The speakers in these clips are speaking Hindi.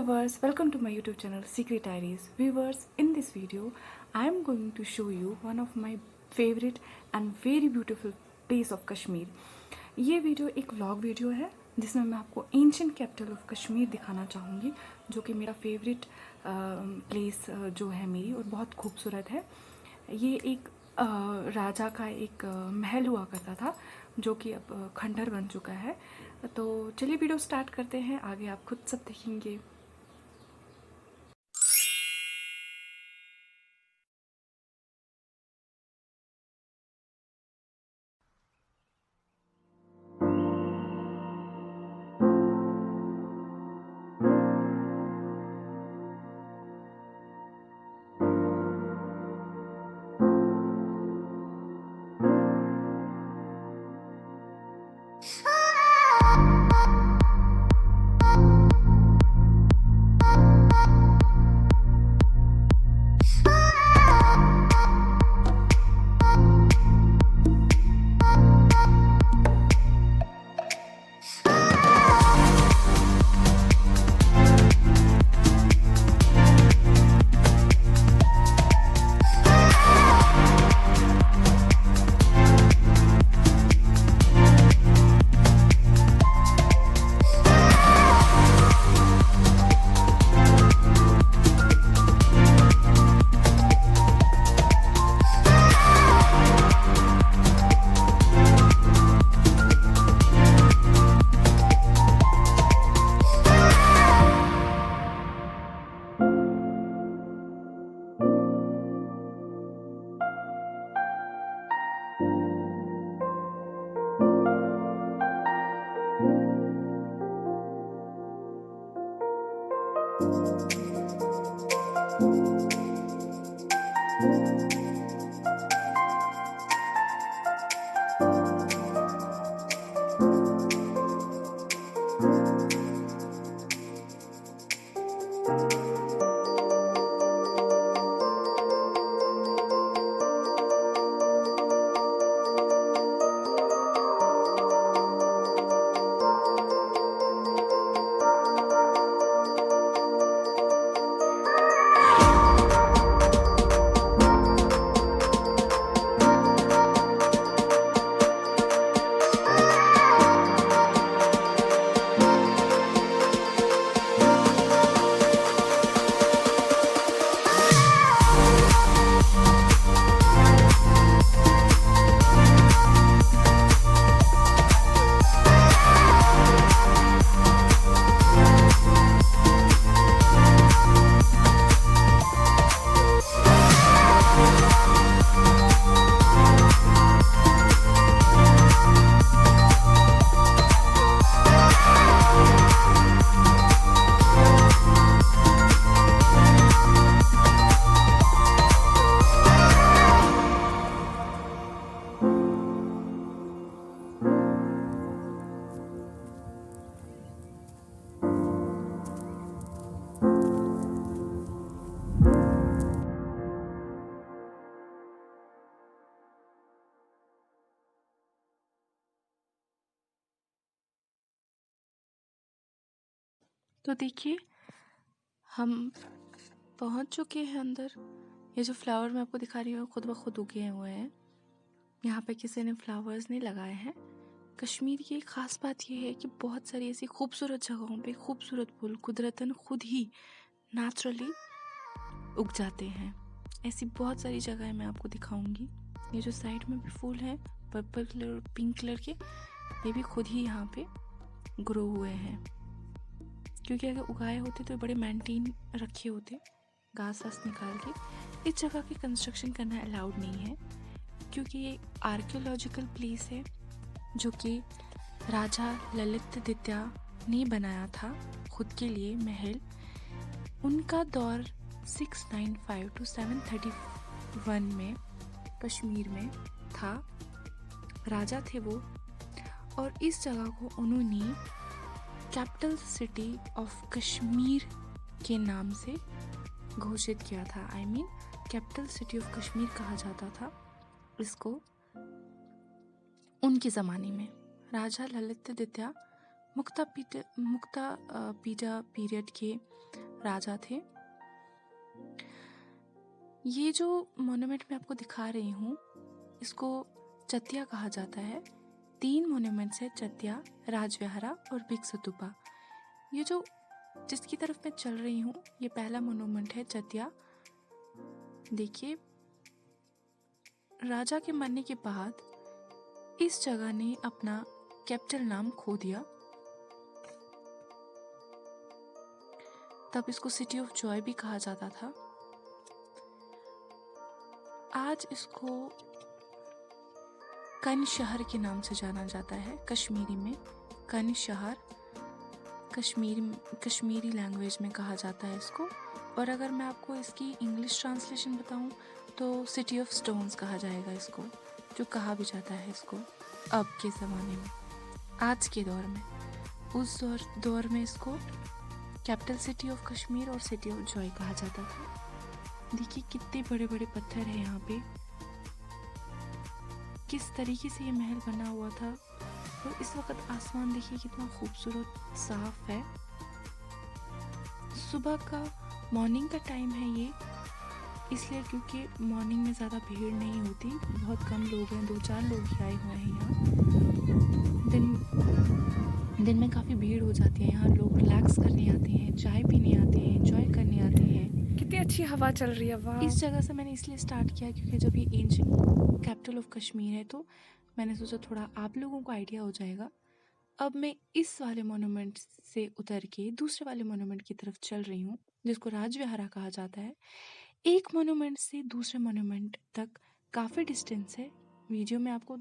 viewers, welcome to my YouTube channel Secret Diaries. Viewers, in this video I am going to show you one of my favorite and very beautiful place of Kashmir. ये वीडियो एक व्लॉग वीडियो है जिसमें मैं आपको एंशिएंट कैपिटल ऑफ कश्मीर दिखाना चाहूँगी, जो कि मेरा फेवरेट प्लेस जो है मेरी और बहुत खूबसूरत है। ये एक राजा का एक महल हुआ करता था जो कि अब खंडर बन चुका है। तो चलिए वीडियो स्टार्ट करते हैं, आगे आप खुद सब देखेंगे। तो देखिए, हम पहुंच चुके हैं अंदर। ये जो फ्लावर मैं आपको दिखा रही हूँ खुद ब खुद उगे हुए हैं। यहाँ पे किसी ने फ्लावर्स नहीं लगाए हैं। कश्मीर की एक ख़ास बात ये है कि बहुत सारी ऐसी खूबसूरत जगहों पे खूबसूरत फूल कुदरतन खुद ही नेचुरली उग जाते हैं। ऐसी बहुत सारी जगहें मैं आपको दिखाऊंगी। ये जो साइड में भी फूल हैं पर्पल कलर और पिंक कलर के, ये भी खुद ही यहाँ पे ग्रो हुए हैं, क्योंकि अगर उगाए होते तो बड़े मेंटेन रखे होते, घास वास निकाल के। इस जगह की कंस्ट्रक्शन करना अलाउड नहीं है क्योंकि ये आर्कियोलॉजिकल प्लेस है जो कि राजा ललितादित्य ने बनाया था खुद के लिए महल। उनका दौर 695 to 731 में कश्मीर में था। राजा थे वो, और इस जगह को उन्होंने कैपिटल सिटी ऑफ कश्मीर के नाम से घोषित किया था। कैपिटल सिटी ऑफ कश्मीर कहा जाता था इसको उनके ज़माने में। राजा ललितादित्य मुक्ता पीरियड के राजा थे। ये जो मोन्यूमेंट मैं आपको दिखा रही हूँ इसको चत्या कहा जाता है। 3 मोन्यूमेंट्स है, चत्या, राजविहारा और भिक्षुतुपा। ये जो जिसकी तरफ मैं चल रही हूँ ये पहला मोन्यूमेंट है, चत्या। देखिए, राजा के मरने के बाद इस जगह ने अपना कैपिटल नाम खो दिया। तब इसको सिटी ऑफ जॉय भी कहा जाता था। आज इसको कन शहर के नाम से जाना जाता है। कश्मीरी में कन शहर, कश्मीरी लैंग्वेज में कहा जाता है इसको। और अगर मैं आपको इसकी इंग्लिश ट्रांसलेशन बताऊं तो सिटी ऑफ स्टोन्स कहा जाएगा इसको, जो कहा भी जाता है इसको अब के ज़माने में, आज के दौर में। उस दौर में इसको कैपिटल सिटी ऑफ कश्मीर और सिटी ऑफ जॉय कहा जाता था। देखिए कितने बड़े बड़े पत्थर हैं यहाँ पे, किस तरीके से ये महल बना हुआ था। और इस वक्त आसमान देखिए कितना खूबसूरत साफ है। सुबह का मॉर्निंग का टाइम है ये, इसलिए क्योंकि मॉर्निंग में ज़्यादा भीड़ नहीं होती, बहुत कम लोग हैं, 2-4 लोग ही आए हुए हैं यहाँ। दिन में काफ़ी भीड़ हो जाती है यहाँ, लोग रिलैक्स करने आते हैं, चाय पीने आते हैं, एंजॉय करने आते हैं। कितनी अच्छी हवा चल रही है, वाह। इस जगह से मैंने इसलिए स्टार्ट किया क्योंकि जब ये एंशिएंट कैपिटल ऑफ कश्मीर है तो मैंने सोचा थोड़ा आप लोगों को आइडिया हो जाएगा। अब मैं इस वाले मोन्यूमेंट से उतर के दूसरे वाले मोन्यूमेंट की तरफ चल रही हूँ, जिसको राजविहारा कहा जाता है। एक मोन्यूमेंट से दूसरे मोन्यूमेंट तक काफ़ी डिस्टेंस है। वीडियो में आपको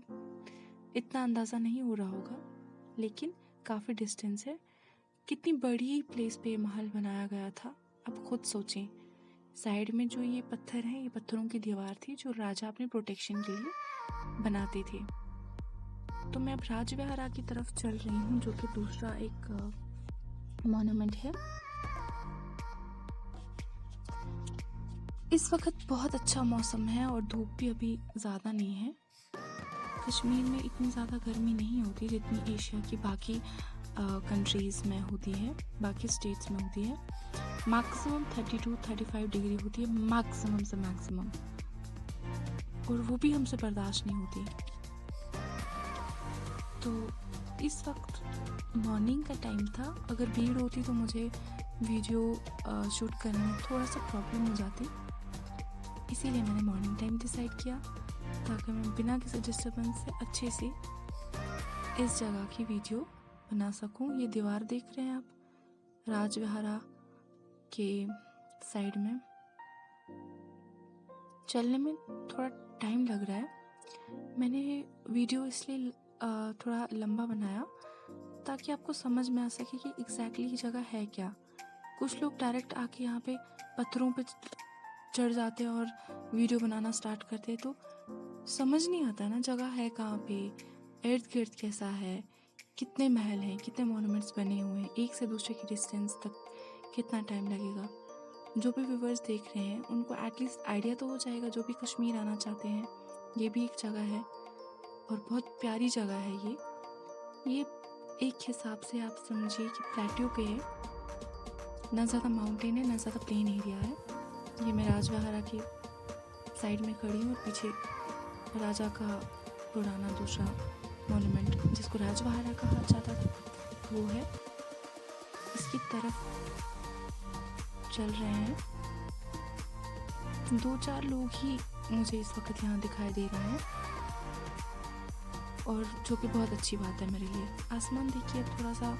इतना अंदाज़ा नहीं हो रहा होगा, लेकिन काफ़ी डिस्टेंस है। कितनी बड़ी प्लेस पे महल बनाया गया था, अब खुद सोचें। साइड में जो ये पत्थर हैं, ये पत्थरों की दीवार थी जो राजा अपने प्रोटेक्शन के लिए बनाते थे। तो मैं अब राजविहारा की तरफ चल रही हूँ, जो कि दूसरा एक मॉन्यूमेंट है। इस वक्त बहुत अच्छा मौसम है और धूप भी अभी ज़्यादा नहीं है। कश्मीर में इतनी ज़्यादा गर्मी नहीं होती जितनी एशिया की बाकी कंट्रीज़ में होती है, बाकी स्टेट्स में होती है। मैक्सिमम 32-35 डिग्री होती है, मैक्सिमम से मैक्सिमम, और वो भी हमसे बर्दाश्त नहीं होती। तो इस वक्त मॉर्निंग का टाइम था, अगर भीड़ होती तो मुझे वीडियो शूट करने में थोड़ा सा प्रॉब्लम हो जाती, इसीलिए मैंने मॉर्निंग टाइम डिसाइड किया ताकि मैं बिना किसी डिस्टर्बेंस से अच्छे से इस जगह की वीडियो बना सकूं। ये दीवार देख रहे हैं आप, राजविहारा के साइड में। चलने में थोड़ा टाइम लग रहा है। मैंने वीडियो इसलिए थोड़ा लंबा बनाया ताकि आपको समझ में आ सके कि एग्जैक्टली ये जगह है क्या। कुछ लोग डायरेक्ट आके यहाँ पे पत्थरों पे चढ़ जाते हैं और वीडियो बनाना स्टार्ट करते हैं, तो समझ नहीं आता ना जगह है कहाँ पे, इर्द गिर्द कैसा है, कितने महल हैं, कितने मॉन्यूमेंट्स बने हुए हैं, एक से दूसरे की डिस्टेंस तक कितना टाइम लगेगा। जो भी व्यूवर्स देख रहे हैं उनको एटलीस्ट आइडिया तो हो जाएगा, जो भी कश्मीर आना चाहते हैं। ये भी एक जगह है और बहुत प्यारी जगह है ये एक हिसाब से आप समझिए कि प्लेट्यू पे है, ना ज़्यादा माउंटेन है ना ज़्यादा प्लेन एरिया है। ये मैं राजविहारा की साइड में खड़ी हूँ और पीछे राजा का पुराना दूसरा मॉन्यूमेंट जिसको राजविहारा कहा जाता था वो है। इसकी तरफ चल रहे हैं, 2-4 लोग ही मुझे इस वक्त यहाँ दिखाई दे रहे हैं, और जो कि बहुत अच्छी बात है मेरे लिए। आसमान देखिए थोड़ा सा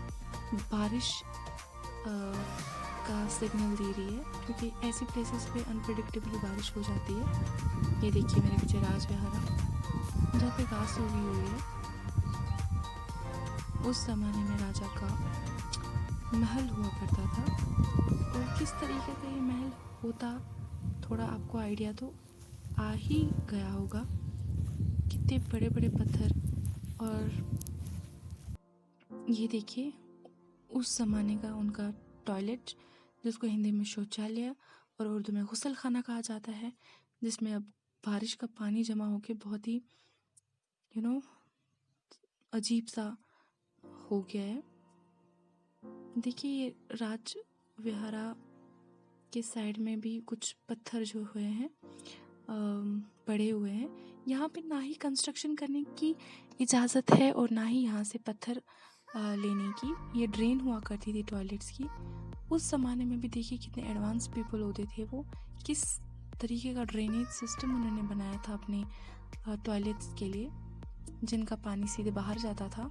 बारिश का सिग्नल दे रही है, क्योंकि ऐसी प्लेसेस पे अनप्रेडिक्टेबली बारिश हो जाती है। ये देखिए मेरे पीछे राजविहारा, जहाँ पे घास उगी हुई है। उस ज़माने में राजा का महल हुआ करता था, और किस तरीके का ये महल होता थोड़ा आपको आइडिया तो आ ही गया होगा। कितने बड़े बड़े पत्थर, और ये देखिए उस ज़माने का उनका टॉयलेट, जिसको हिंदी में शौचालय और उर्दू में गुसल खाना कहा जाता है, जिसमें अब बारिश का पानी जमा होके बहुत ही अजीब सा हो गया है। देखिए ये राज विहारा के साइड में भी कुछ पत्थर जो हुए हैं पड़े हुए हैं। यहाँ पे ना ही कंस्ट्रक्शन करने की इजाज़त है और ना ही यहाँ से पत्थर लेने की। ये ड्रेन हुआ करती थी टॉयलेट्स की। उस ज़माने में भी देखिए कितने एडवांस पीपल होते थे वो, किस तरीके का ड्रेनेज सिस्टम उन्होंने बनाया था अपने टॉयलेट्स के लिए, जिनका पानी सीधे बाहर जाता था।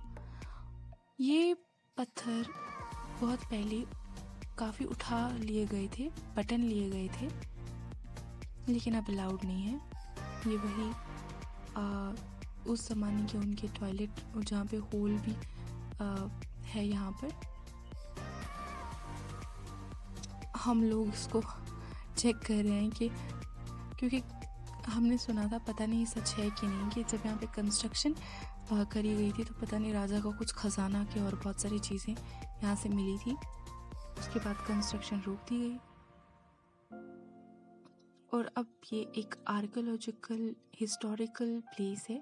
ये पत्थर बहुत पहले काफ़ी उठा लिए गए थे, पटन लिए गए थे, लेकिन अब अलाउड नहीं है। ये वही उस ज़माने के उनके टॉयलेट जहाँ पे होल भी है यहाँ पर। हम लोग इसको चेक कर रहे हैं कि क्योंकि हमने सुना था, पता नहीं सच है कि नहीं, कि जब यहाँ पे कंस्ट्रक्शन करी गई थी तो पता नहीं राजा को कुछ खजाना के और बहुत सारी चीज़ें यहाँ से मिली थी। उसके बाद कंस्ट्रक्शन रोक दी गई और अब ये एक आर्कियोलॉजिकल हिस्टोरिकल प्लेस है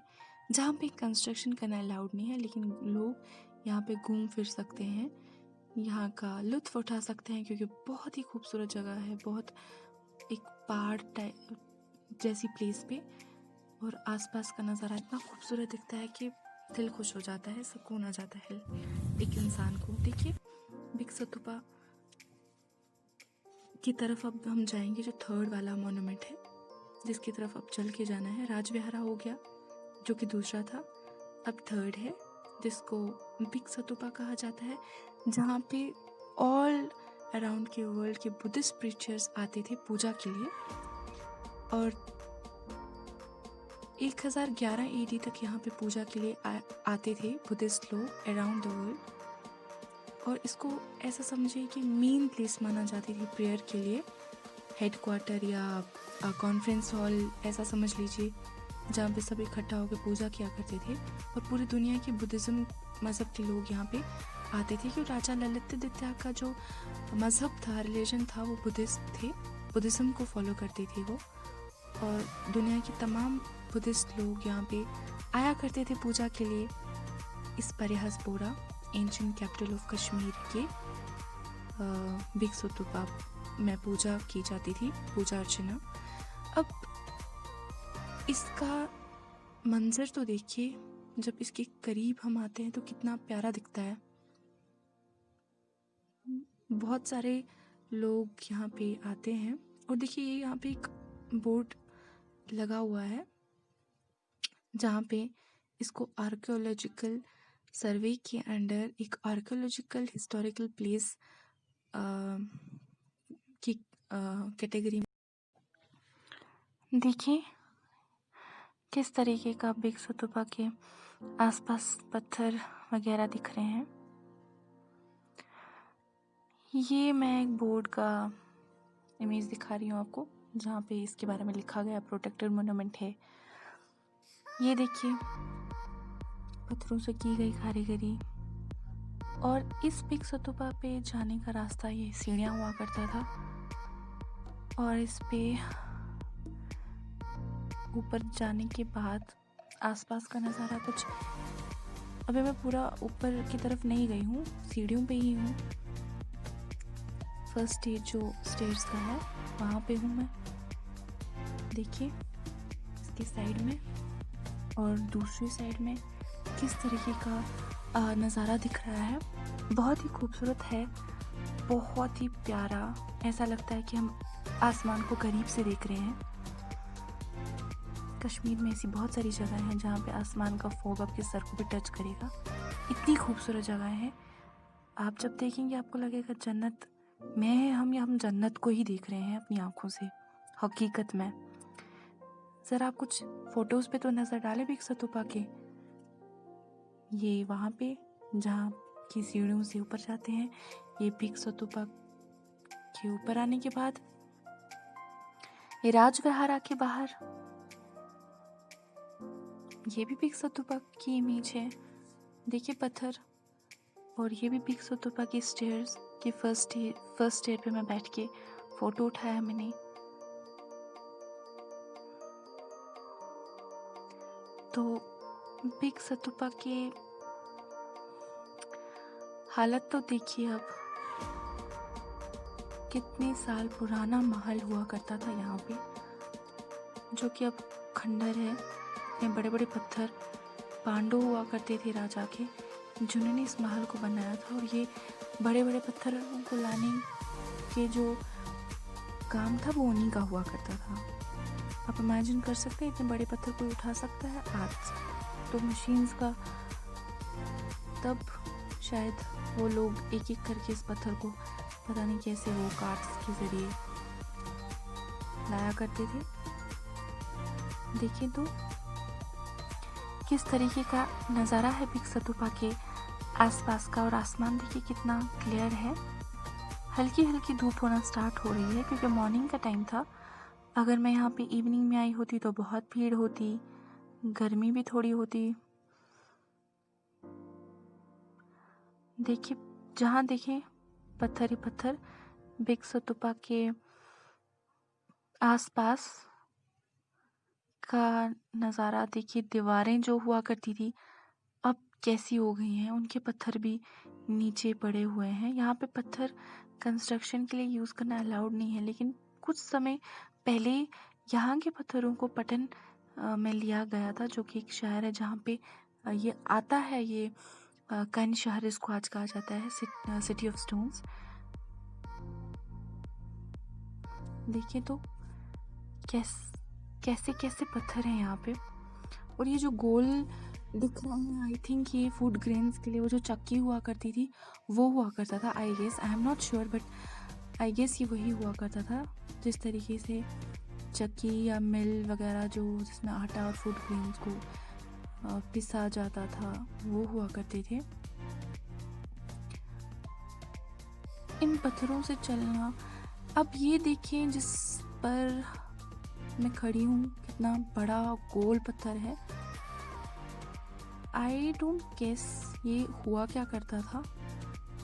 जहाँ पे कंस्ट्रक्शन करना अलाउड नहीं है, लेकिन लोग यहाँ पे घूम फिर सकते हैं, यहाँ का लुत्फ़ उठा सकते हैं, क्योंकि बहुत ही खूबसूरत जगह है, बहुत एक पहाड़ टाइप जैसी प्लेस पे, और आसपास का नज़ारा इतना खूबसूरत दिखता है कि दिल खुश हो जाता है, सुकून आ जाता है एक इंसान को। देखिए बिग सतुपा की तरफ अब हम जाएंगे, जो थर्ड वाला मोन्यूमेंट है जिसकी तरफ अब चल के जाना है। राजविहारा हो गया जो कि दूसरा था, अब थर्ड है जिसको बिग सतुपा कहा जाता है, जहाँ पे ऑल अराउंड के वर्ल्ड के बुद्धिस्ट प्रीचर्स आते थे पूजा के लिए। और 1011 AD तक यहाँ पे पूजा के लिए आते थे बुद्धिस्ट लोग अराउंड द वर्ल्ड। और इसको ऐसा समझिए कि मेन प्लेस माना जाती थी प्रेयर के लिए, हेडक्वार्टर या कॉन्फ्रेंस हॉल ऐसा समझ लीजिए, जहाँ पे सब इकट्ठा होकर पूजा किया करते थे। और पूरी दुनिया के बुद्धिज़्म मज़हब के लोग यहाँ पे आते थे, क्योंकि राजा ललितादित्य का जो मज़हब था, रिलीजन था, वो बुद्धिस्ट थे, बुद्धिज़्म को फॉलो करते थे वो। और दुनिया के तमाम बुद्धिस्ट लोग यहाँ पे आया करते थे पूजा के लिए। इस परिहसपोरा एंशिएंट कैपिटल ऑफ कश्मीर के बिग सतुपा में पूजा की जाती थी, पूजा अर्चना। अब इसका मंजर तो देखिए, जब इसके करीब हम आते हैं तो कितना प्यारा दिखता है। बहुत सारे लोग यहाँ पे आते हैं और देखिए ये यहाँ पे एक बोर्ड लगा हुआ है जहाँ पे इसको आर्कियोलॉजिकल सर्वे के अंडर एक आर्कियोलॉजिकल हिस्टोरिकल प्लेस की कैटेगरी में। देखिए किस तरीके का बिग सतुपा के आसपास पत्थर वगैरह दिख रहे हैं। ये मैं एक बोर्ड का इमेज दिखा रही हूँ आपको, जहाँ पे इसके बारे में लिखा गया प्रोटेक्टेड मोन्यूमेंट है। ये देखिए पत्थरों से की गई कारीगरी। और इस बिग सतुपा पे जाने का रास्ता ये सीढ़ियाँ हुआ करता था, और इस पे ऊपर जाने के बाद आसपास का नज़ारा कुछ, अभी मैं पूरा ऊपर की तरफ नहीं गई हूँ, सीढ़ियों पे ही हूँ। फर्स्ट स्टेज जो स्टेज का है वहाँ पे हूँ मैं। देखिए इसके साइड में और दूसरी साइड में किस तरीके का नज़ारा दिख रहा है, बहुत ही खूबसूरत है, बहुत ही प्यारा। ऐसा लगता है कि हम आसमान को करीब से देख रहे हैं। कश्मीर में ऐसी बहुत सारी जगह हैं जहाँ पे आसमान का फॉग आपके सर को भी टच करेगा, इतनी खूबसूरत जगह है। आप जब देखेंगे आपको लगेगा जन्नत में है हम, या हम जन्नत को ही देख रहे हैं अपनी आंखों से हकीकत में। ज़रा आप कुछ फोटोज़ पे तो नज़र डालें बिग सतुपा के। ये वहाँ पे जहाँ की सीढ़ियों से ऊपर जाते हैं, ये बिग सतुपा के ऊपर आने के बाद ये राजविहारा के बाहर, ये भी बिग सतुपा की इमेज है। देखिए पत्थर, और ये भी बिग सतुपा की स्टेयर्स की फर्स्ट स्टेयर पे मैं बैठ के फ़ोटो उठाया मैंने। तो बिग सतुपा की हालत तो देखिए अब कितने साल पुराना महल हुआ करता था यहाँ पे, जो कि अब खंडर है। इतने बड़े बड़े पत्थर पांडव हुआ करते थे राजा के, जिन्होंने इस महल को बनाया था। और ये बड़े बड़े पत्थर को लाने के जो काम था वो उन्हीं का हुआ करता था। आप इमेजिन कर सकते हैं इतने बड़े पत्थर कोई उठा सकता है? आज तो मशीन्स का, तब शायद वो लोग एक एक करके इस पत्थर को पता नहीं कैसे वो कार्ट्स के जरिए लाया करते थे। देखिए तो किस तरीके का नज़ारा है बिग स्तूपा के आसपास का। और आसमान देखिए कितना क्लियर है। हल्की हल्की धूप होना स्टार्ट हो रही है क्योंकि मॉर्निंग का टाइम था। अगर मैं यहाँ पे इवनिंग में आई होती तो बहुत भीड़ होती, गर्मी भी थोड़ी होती। देखिए जहाँ देखें पत्थर ही पत्थर। बिग स्तूपा के आसपास का नज़ारा देखिए। दीवारें जो हुआ करती थी अब कैसी हो गई हैं, उनके पत्थर भी नीचे पड़े हुए हैं। यहाँ पे पत्थर कंस्ट्रक्शन के लिए यूज़ करना अलाउड नहीं है, लेकिन कुछ समय पहले यहाँ के पत्थरों को पटन में लिया गया था, जो कि एक शहर है जहाँ पे ये आता है। ये कन शहर इसको आज कहा जाता है, सिटी ऑफ स्टोन्स। देखिए तो कैसे कैसे पत्थर हैं यहाँ पे। और ये जो गोल दिख रहा है, आई थिंक ये फूड ग्रेन्स के लिए वो जो चक्की हुआ करती थी वो हुआ करता था। I guess, I am not sure, but I guess ये वही हुआ करता था। जिस तरीके से चक्की या मिल वगैरह जो जिसमें आटा और फूड ग्रेन्स को पिसा जाता था वो हुआ करते थे। इन पत्थरों से चलना, अब ये देखें जिस पर मैं खड़ी हूँ कितना बड़ा गोल पत्थर है। आई डोंट गेस ये हुआ क्या करता था,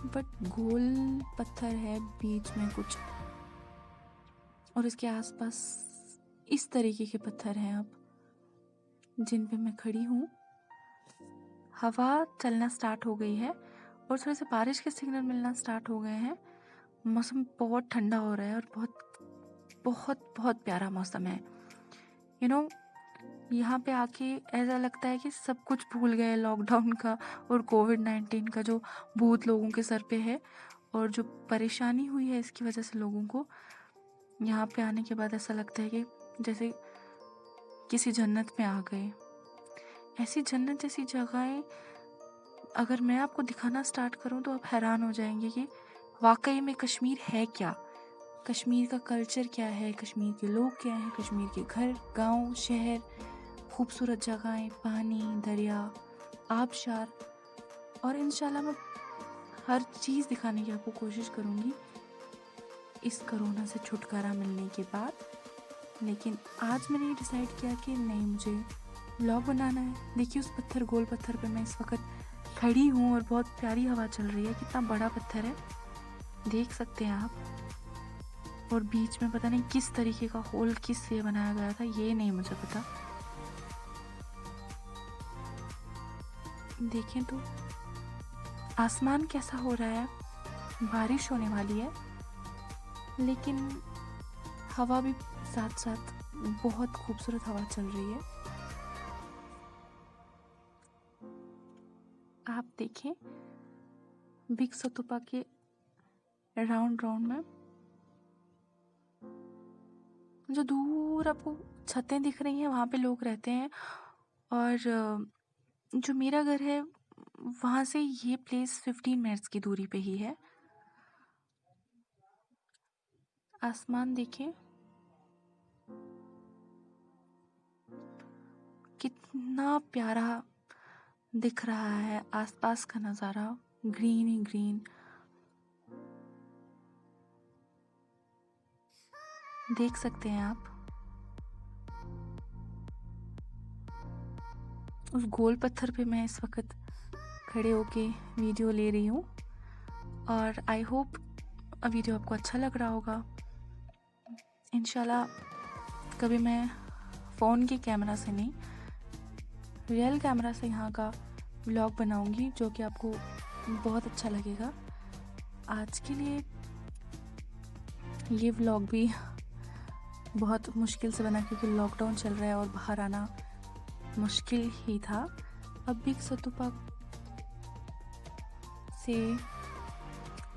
बट गोल पत्थर है बीच में कुछ, और इसके आसपास इस तरीके के पत्थर हैं अब जिन पे मैं खड़ी हूँ। हवा चलना स्टार्ट हो गई है और थोड़े से बारिश के सिग्नल मिलना स्टार्ट हो गए हैं। मौसम बहुत ठंडा हो रहा है और बहुत बहुत बहुत प्यारा मौसम है। यू नो, यहाँ पे आके ऐसा लगता है कि सब कुछ भूल गए, लॉकडाउन का और कोविड-19 का जो भूत लोगों के सर पे है और जो परेशानी हुई है इसकी वजह से लोगों को। यहाँ पे आने के बाद ऐसा लगता है कि जैसे किसी जन्नत में आ गए। ऐसी जन्नत जैसी जगहें अगर मैं आपको दिखाना स्टार्ट करूँ तो आप हैरान हो जाएंगे कि वाकई में कश्मीर है क्या, कश्मीर का कल्चर क्या है, कश्मीर के लोग क्या हैं, कश्मीर के घर, गांव, शहर, खूबसूरत जगहें, पानी, दरिया, आबशार। और इंशाल्लाह मैं हर चीज़ दिखाने की आपको कोशिश करूँगी इस कोरोना से छुटकारा मिलने के बाद। लेकिन आज मैंने ये डिसाइड किया कि नहीं, मुझे व्लॉग बनाना है। देखिए उस पत्थर, गोल पत्थर पे मैं इस वक्त खड़ी हूँ और बहुत प्यारी हवा चल रही है। कितना बड़ा पत्थर है देख सकते हैं आप। और बीच में पता नहीं किस तरीके का होल किस लिए बनाया गया था, ये नहीं मुझे पता। देखें तो आसमान कैसा हो रहा है, बारिश होने वाली है, लेकिन हवा भी साथ साथ बहुत खूबसूरत हवा चल रही है। आप देखें बिग स्तूपा के राउंड में जो दूर आपको छतें दिख रही हैं वहाँ पे लोग रहते हैं। और जो मेरा घर है वहाँ से ये प्लेस 15 मिनट्स की दूरी पे ही है। आसमान देखें कितना प्यारा दिख रहा है, आसपास का नज़ारा ग्रीन ही ग्रीन। देख सकते हैं आप उस गोल पत्थर पे मैं इस वक्त खड़े होके वीडियो ले रही हूँ। और आई होप वीडियो आपको अच्छा लग रहा होगा। इंशाल्लाह कभी मैं फ़ोन के कैमरा से नहीं, रियल कैमरा से यहाँ का व्लॉग बनाऊंगी जो कि आपको बहुत अच्छा लगेगा। आज के लिए ये व्लॉग भी बहुत मुश्किल से बना क्योंकि लॉकडाउन चल रहा है और बाहर आना मुश्किल ही था। अब बिग सतुपा से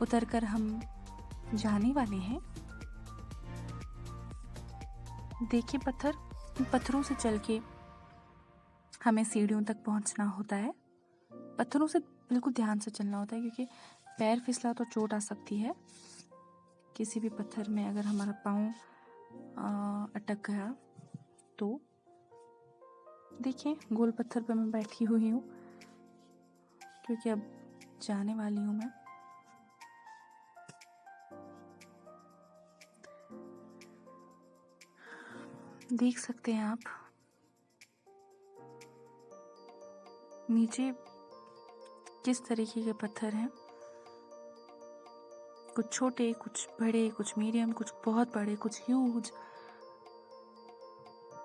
उतरकर हम जाने वाले हैं। देखिए पत्थरों से चल के हमें सीढ़ियों तक पहुंचना होता है। पत्थरों से बिल्कुल ध्यान से चलना होता है क्योंकि पैर फिसला तो चोट आ सकती है। किसी भी पत्थर में अगर हमारा पाँव अटक गया तो। देखिए गोल पत्थर पर मैं बैठी हुई हूँ क्योंकि अब जाने वाली हूँ मैं। देख सकते हैं आप नीचे किस तरीके के पत्थर हैं। कुछ छोटे, कुछ बड़े, कुछ मीडियम, कुछ बहुत बड़े, कुछ ह्यूज।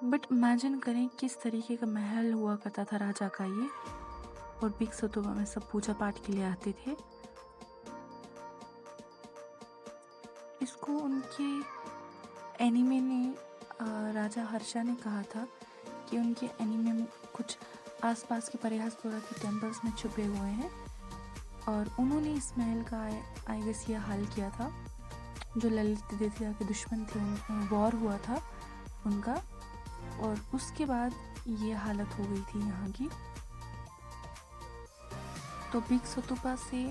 बट इमेजिन करें किस तरीके का महल हुआ करता था राजा का ये। और बिग सतुपा में सब पूजा पाठ के लिए आते थे। इसको उनके एनीमे ने राजा हर्षा ने कहा था कि उनके एनीमे में कुछ आसपास के प्रयासपुरा के टेम्पल्स में छुपे हुए हैं और उन्होंने इस महल का आई गेस ये हाल किया था। जो ललित द्वितीया के दुश्मन थे उन वॉर हुआ था उनका और उसके बाद ये हालत हो गई थी यहाँ की। तो बिग सतुपा से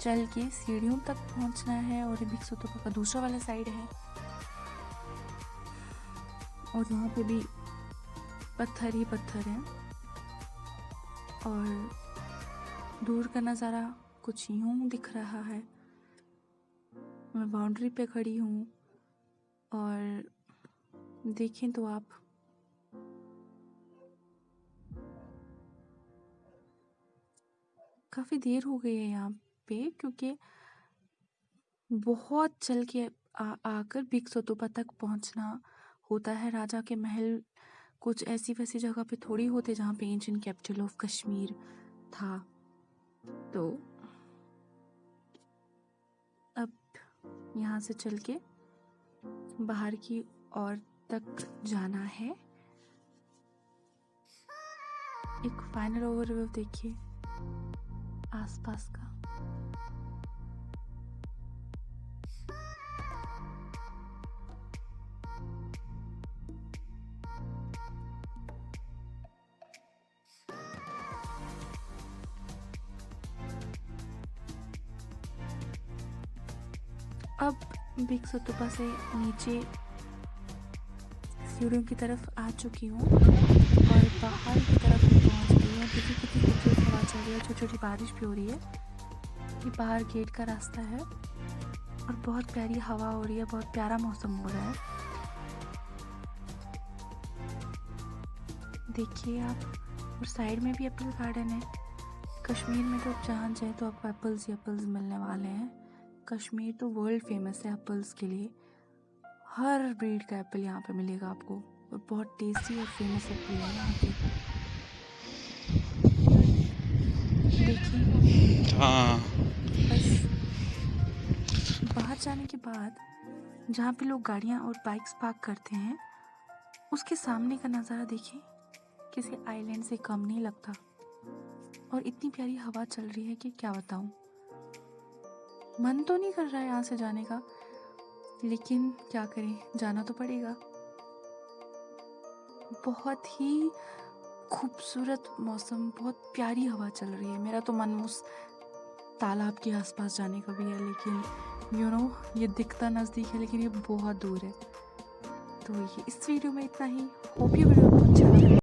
चल के सीढ़ियों तक पहुंचना है और ये बिग सतुपा का दूसरा वाला साइड है और यहाँ पे भी पत्थर ही पत्थर हैं और दूर का नज़ारा कुछ यूं दिख रहा है। मैं बाउंड्री पे खड़ी हूँ और देखें तो आप काफ़ी देर हो गई है यहाँ पे क्योंकि बहुत चल के आकर बिग सतुपा तक पहुँचना होता है। राजा के महल कुछ ऐसी वैसी जगह पे थोड़ी होते जहाँ पे एंशिएंट कैपिटल ऑफ कश्मीर था। तो अब यहाँ से चल के बाहर की ओर तक जाना है। एक फाइनल ओवरव्यू देखिए आसपास का। अब बिग सतुपा से नीचे सीढ़ियों की तरफ आ चुकी हूँ और बाहर की तरफ भी पहुँच गई हूँ। देखिए कितनी खूबसूरत हवा चल रही है, छोटी छोटी बारिश भी हो रही है। ये बाहर गेट का रास्ता है और बहुत प्यारी हवा हो रही है, बहुत प्यारा मौसम हो रहा है। देखिए आप, और साइड में भी एप्पल गार्डन है। कश्मीर में तो आप जहाँ जाए तो आपको एप्पल्स ही एप्पल्स मिलने वाले हैं। कश्मीर तो वर्ल्ड फेमस है एप्पल्स के लिए। हर ब्रीड का एप्पल यहाँ पे मिलेगा आपको और बहुत टेस्टी और फेमस एप्पल है यहाँ पे। देखिए हाँ बस बाहर जाने के बाद जहाँ पे लोग गाड़ियाँ और बाइक्स पार्क करते हैं उसके सामने का नज़ारा देखिए, किसी आइलैंड से कम नहीं लगता। और इतनी प्यारी हवा चल रही है कि क्या बताऊँ। मन तो नहीं कर रहा है यहाँ से जाने का, लेकिन क्या करें, जाना तो पड़ेगा। बहुत ही खूबसूरत मौसम, बहुत प्यारी हवा चल रही है। मेरा तो मन उस तालाब के आसपास जाने का भी है, लेकिन ये दिखता नज़दीक है लेकिन ये बहुत दूर है। तो ये इस वीडियो में इतना ही। होप ये वीडियो